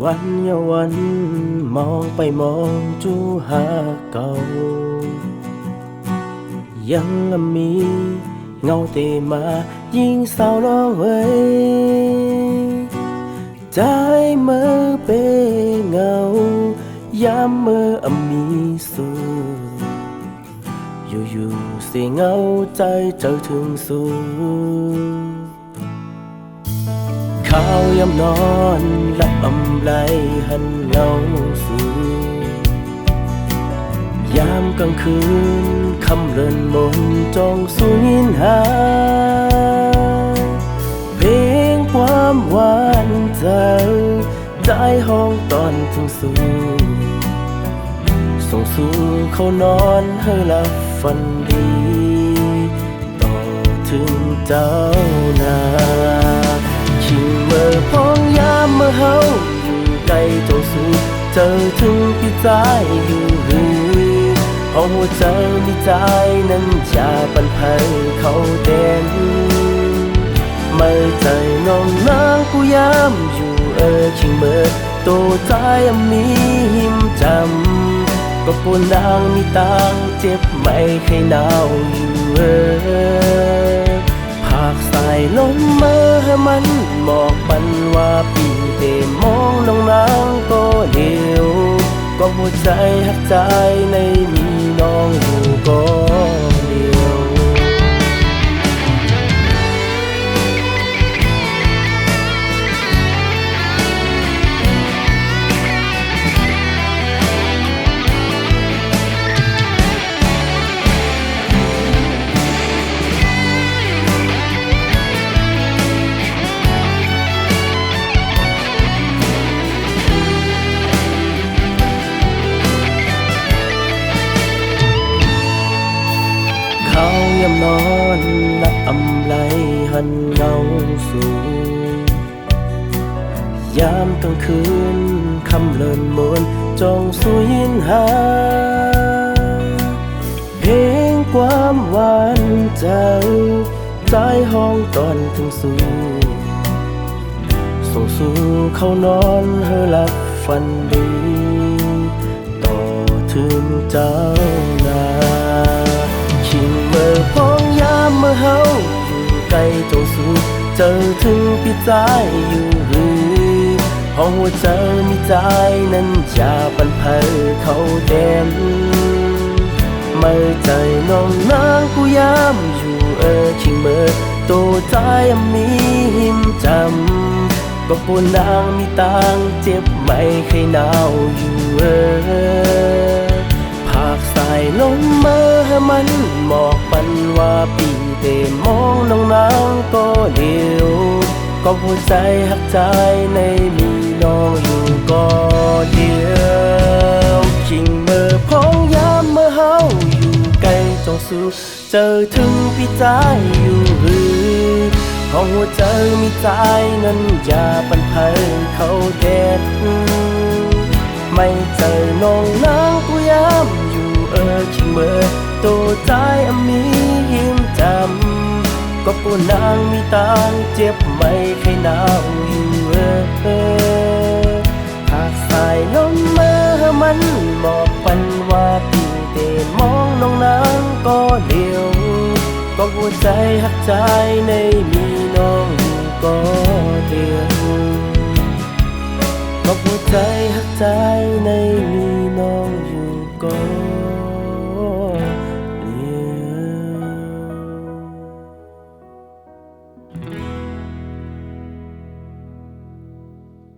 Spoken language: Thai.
วันยาวันมองไปมองจูหาเก่ายังมีเงาเตมายิ่งเศร้าร้องเอ้ยใจเมื่อเปเงายามเมื่อมีสูอยู่ๆเสียเงาใจเจอถึงสูข้าวยามนอนหลับอำไหลหันเงาสูยามกลางคืนคำเลินมนจองสูยินหาเพลงความหวานใจได้ห้องตอนถึงสูส่งสู่เขานอนให้หลับฝันดีต่อถึงเจ้านาชิงเมื่อพ้องยามเมื่อเฮาอยู่ใกล้เจ้าสู่เจอถึงพี่ใจอยู่หรือห้องหัวใจมีใจนั้นจะปันภัยเขาเด่นไม่ใจน้องนางกูยามอยู่ชิงเมื่อตัวใจมีหิมจำก็ปวดนางมีตังเจ็บไม่เคยหนาวอยู่ภาคสายลมเมื่อมันหมอกปันว่าปีเตมองน้องนางก็เดียวก็หัวใจหักใจในมีน้องอยู่ก็เดียวยามนอนหลับอำไหลหันเงาสูยามกลางคืนคำเลินมนจองสูยินหาเพลงความหวานใจใจห้องตอนถึงสูส่งสู่เขานอนให้หลับฝันดีต่อถึงเจ้านาชิงเมื่อพ้องยามเมื่อเฮาอยู่ใกล้เจ้าสู่เจอถึงพี่ใจอยู่หรือห้องหัวใจมีใจนั้นจะปันภัยเขาเด่นไม่ใจน้องนางกูยามอยู่ชิงเมื่อตัวใจมีหิมจำก็ปวดนางมีตังเจ็บไม่เคยหนาวอยู่ภาคสายลมเมื่อมันหมอกปันว่าปีเตมองน้องนางก็เดียวก็หัวใจหักใจในมีน้องอยู่ก็เดียวชิงเมื่อพ้องยามเมื่อเฮาอยู่ใกล้จงสู่เจอถึงพี่ใจอยู่หรือห้องหัวใจมีใจนั้นอย่าปันภัยเขาเด็ดไม่เจอน้องนางกูยามอยู่ชิงเมื่อตัวใจมีหิมจำก็ปวดนางมีตังเจ็บไม่เคยหนาวอยู่หากสายลมเมื่อมันหมอกปันว่าปีเตมองน้องนางก็เดียวก็หัวใจหักใจในมีน้องอยู่ก็เดียวก็หัวใจหักใจในมีน้องอยู่ก็